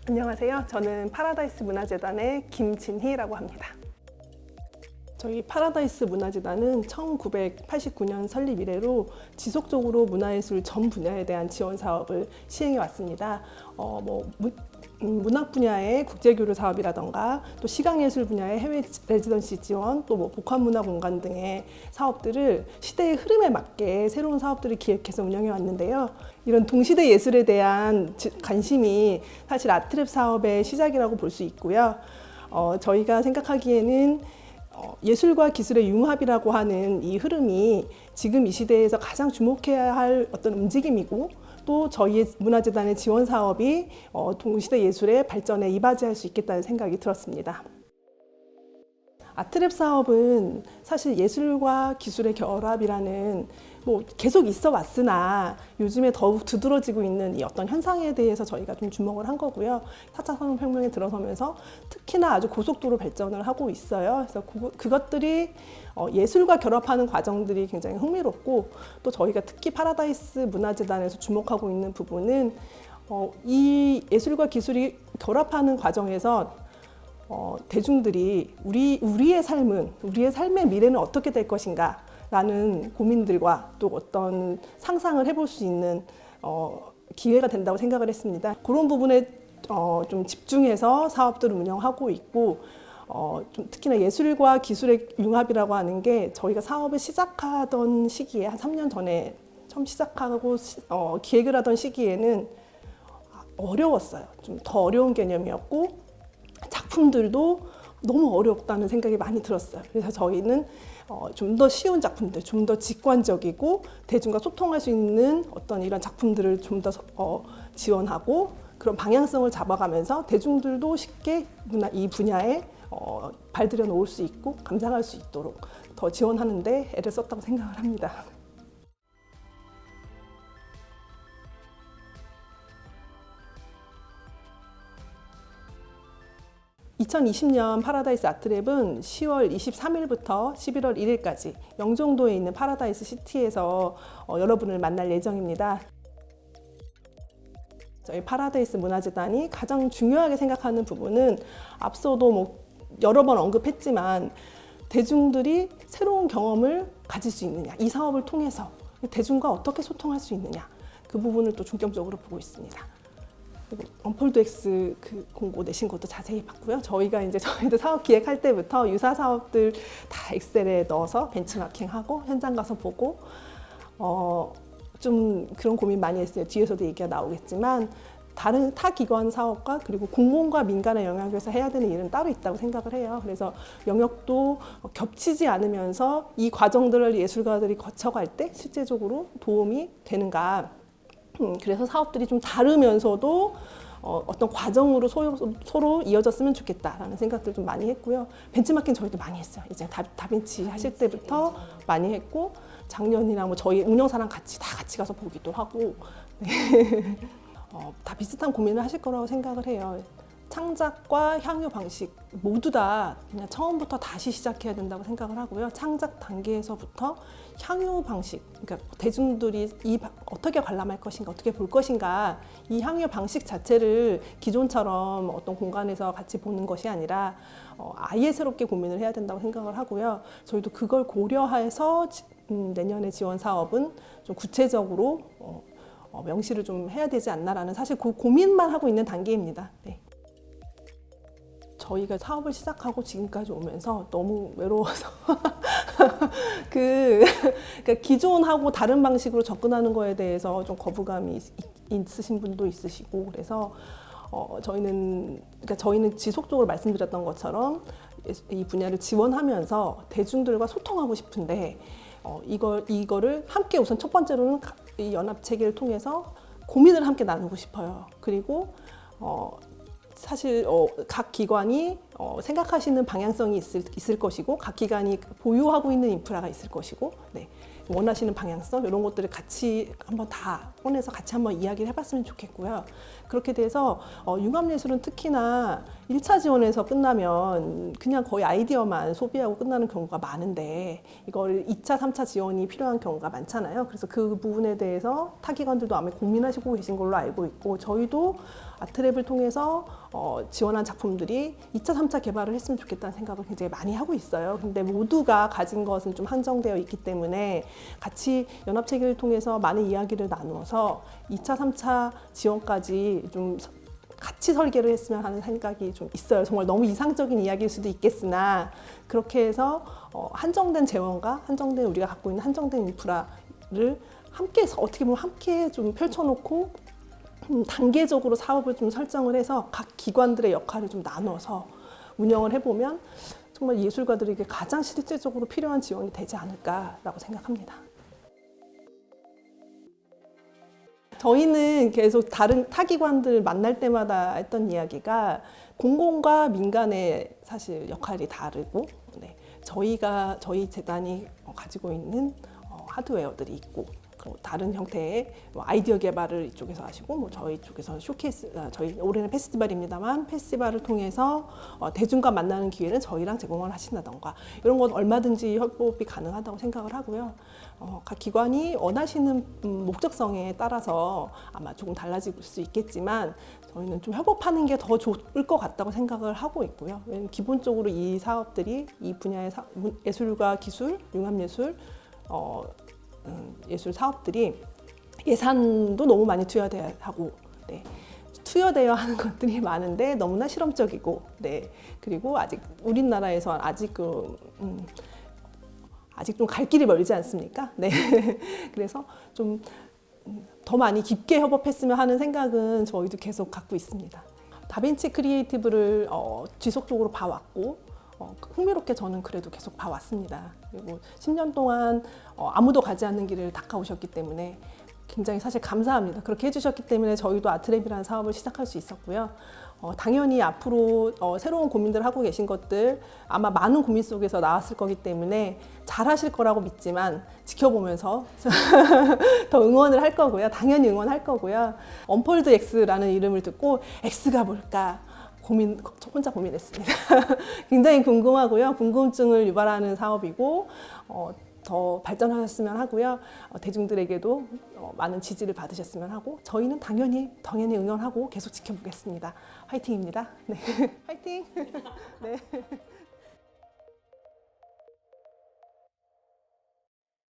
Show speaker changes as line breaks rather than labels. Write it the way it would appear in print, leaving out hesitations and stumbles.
안녕하세요. 저는 파라다이스 문화재단의 김진희라고 합니다. 저희 파라다이스 문화재단은 1989년 설립 이래로 지속적으로 문화예술 전 분야에 대한 지원 사업을 시행해 왔습니다. 문학 분야의 국제교류 사업이라던가 또 시각예술 분야의 해외 레지던시 지원, 또 복합문화공간 등의 사업들을 시대의 흐름에 맞게 새로운 사업들을 기획해서 운영해 왔는데요. 이런 동시대 예술에 대한 관심이 사실 아트랩 사업의 시작이라고 볼 수 있고요. 저희가 생각하기에는 예술과 기술의 융합이라고 하는 이 흐름이 지금 이 시대에서 가장 주목해야 할 어떤 움직임이고, 또 저희의 문화재단의 지원 사업이 동시대 예술의 발전에 이바지할 수 있겠다는 생각이 들었습니다. 아트랩 사업은 사실 예술과 기술의 결합이라는 계속 있어 왔으나 요즘에 더욱 두드러지고 있는 이 어떤 현상에 대해서 저희가 좀 주목을 한 거고요. 4차 산업혁명에 들어서면서 특히나 아주 고속도로 발전을 하고 있어요. 그래서 그것들이 예술과 결합하는 과정들이 굉장히 흥미롭고, 또 저희가 특히 파라다이스 문화재단에서 주목하고 있는 부분은 이 예술과 기술이 결합하는 과정에서 대중들이 우리의 삶의 미래는 어떻게 될 것인가 라는 고민들과 또 어떤 상상을 해볼 수 있는 기회가 된다고 생각을 했습니다. 그런 부분에 좀 집중해서 사업들을 운영하고 있고, 좀 특히나 예술과 기술의 융합이라고 하는 게 저희가 사업을 시작하던 시기에 한 3년 전에 처음 시작하고 기획을 하던 시기에는 어려웠어요. 좀 더 어려운 개념이었고, 작품들도 너무 어렵다는 생각이 많이 들었어요. 그래서 저희는 좀 더 쉬운 작품들, 좀 더 직관적이고 대중과 소통할 수 있는 어떤 이런 작품들을 좀 더 지원하고, 그런 방향성을 잡아가면서 대중들도 쉽게 이 분야에 발들여 놓을 수 있고 감상할 수 있도록 더 지원하는 데 애를 썼다고 생각을 합니다. 2020년 파라다이스 아트랩은 10월 23일부터 11월 1일까지 영종도에 있는 파라다이스 시티에서 여러분을 만날 예정입니다. 저희 파라다이스 문화재단이 가장 중요하게 생각하는 부분은 앞서도 여러 번 언급했지만, 대중들이 새로운 경험을 가질 수 있느냐, 이 사업을 통해서 대중과 어떻게 소통할 수 있느냐, 그 부분을 또 중점적으로 보고 있습니다. 언폴드 X 공고 내신 것도 자세히 봤고요. 저희도 사업 기획할 때부터 유사 사업들 다 엑셀에 넣어서 벤치마킹하고 현장 가서 보고 좀 그런 고민 많이 했어요. 뒤에서도 얘기가 나오겠지만 다른 타 기관 사업과 그리고 공공과 민간의 영역에서 해야 되는 일은 따로 있다고 생각을 해요. 그래서 영역도 겹치지 않으면서 이 과정들을 예술가들이 거쳐갈 때 실제적으로 도움이 되는가. 그래서 사업들이 좀 다르면서도 어떤 과정으로 서로 이어졌으면 좋겠다라는 생각들 좀 많이 했고요. 벤치마킹 저희도 많이 했어요. 이제 다빈치 하실 때부터 많이 했고, 작년이나 저희 운영사랑 다 같이 가서 보기도 하고, 네. 다 비슷한 고민을 하실 거라고 생각을 해요. 창작과 향유 방식 모두 다 그냥 처음부터 다시 시작해야 된다고 생각을 하고요. 창작 단계에서부터 향유 방식, 그러니까 대중들이 어떻게 관람할 것인가, 어떻게 볼 것인가, 이 향유 방식 자체를 기존처럼 어떤 공간에서 같이 보는 것이 아니라 아예 새롭게 고민을 해야 된다고 생각을 하고요. 저희도 그걸 고려해서 내년에 지원 사업은 좀 구체적으로 명시를 좀 해야 되지 않나라는 사실 그 고민만 하고 있는 단계입니다. 네. 저희가 사업을 시작하고 지금까지 오면서 너무 외로워서 그러니까 기존하고 다른 방식으로 접근하는 거에 대해서 좀 거부감이 있으신 분도 있으시고, 그래서 저희는 지속적으로 말씀드렸던 것처럼 이 분야를 지원하면서 대중들과 소통하고 싶은데, 이거를 함께 우선 첫 번째로는 이 연합 체계를 통해서 고민을 함께 나누고 싶어요. 그리고 사실 각 기관이 생각하시는 방향성이 있을 것이고 각 기관이 보유하고 있는 인프라가 있을 것이고 네, 원하시는 방향성 이런 것들을 같이 한번 다 꺼내서 같이 한번 이야기를 해봤으면 좋겠고요. 그렇게 돼서 융합예술은 특히나 1차 지원에서 끝나면 그냥 거의 아이디어만 소비하고 끝나는 경우가 많은데 이걸 2차, 3차 지원이 필요한 경우가 많잖아요. 그래서 그 부분에 대해서 타기관들도 아마 고민하시고 계신 걸로 알고 있고 저희도 아트랩을 통해서 지원한 작품들이 2차, 3차 개발을 했으면 좋겠다는 생각을 굉장히 많이 하고 있어요. 근데 모두가 가진 것은 좀 한정되어 있기 때문에 같이 연합체계를 통해서 많은 이야기를 나누어서 2차, 3차 지원까지 좀 같이 설계를 했으면 하는 생각이 좀 있어요. 정말 너무 이상적인 이야기일 수도 있겠으나 그렇게 해서 한정된 재원과 한정된 우리가 갖고 있는 한정된 인프라를 함께 어떻게 보면 함께 좀 펼쳐놓고 단계적으로 사업을 좀 설정을 해서 각 기관들의 역할을 좀 나눠서 운영을 해보면 정말 예술가들에게 가장 실질적으로 필요한 지원이 되지 않을까라고 생각합니다. 저희는 계속 다른 타기관들 만날 때마다 했던 이야기가 공공과 민간의 사실 역할이 다르고 저희 재단이 가지고 있는 하드웨어들이 있고 다른 형태의 아이디어 개발을 이쪽에서 하시고 저희 쪽에서 쇼케이스, 저희 올해는 페스티벌입니다만 페스티벌을 통해서 대중과 만나는 기회는 저희랑 제공을 하신다던가 이런 건 얼마든지 협업이 가능하다고 생각을 하고요. 각 기관이 원하시는 목적성에 따라서 아마 조금 달라질 수 있겠지만 저희는 좀 협업하는 게 더 좋을 것 같다고 생각을 하고 있고요. 기본적으로 이 사업들이 이 분야의 예술과 기술, 융합예술, 예술 사업들이 예산도 너무 많이 투여돼야 하고 투여되어야 하는 것들이 많은데 너무나 실험적이고 그리고 아직 우리나라에서 아직 좀 갈 길이 멀지 않습니까? 그래서 좀 더 많이 깊게 협업했으면 하는 생각은 저희도 계속 갖고 있습니다. 다빈치 크리에이티브를 지속적으로 봐왔고 흥미롭게 저는 그래도 계속 봐왔습니다. 그리고 10년 동안 아무도 가지 않는 길을 닦아오셨기 때문에 굉장히 사실 감사합니다. 그렇게 해주셨기 때문에 저희도 아트랩이라는 사업을 시작할 수 있었고요. 당연히 앞으로 새로운 고민들 하고 계신 것들 아마 많은 고민 속에서 나왔을 거기 때문에 잘 하실 거라고 믿지만 지켜보면서 더 응원을 할 거고요. 당연히 응원할 거고요. 언폴드 X라는 이름을 듣고 X가 뭘까? 혼자 고민했습니다. 굉장히 궁금하고요. 궁금증을 유발하는 사업이고 더 발전하셨으면 하고요. 대중들에게도 많은 지지를 받으셨으면 하고 저희는 당연히 응원하고 계속 지켜보겠습니다. 화이팅입니다. 네. 화이팅! 네.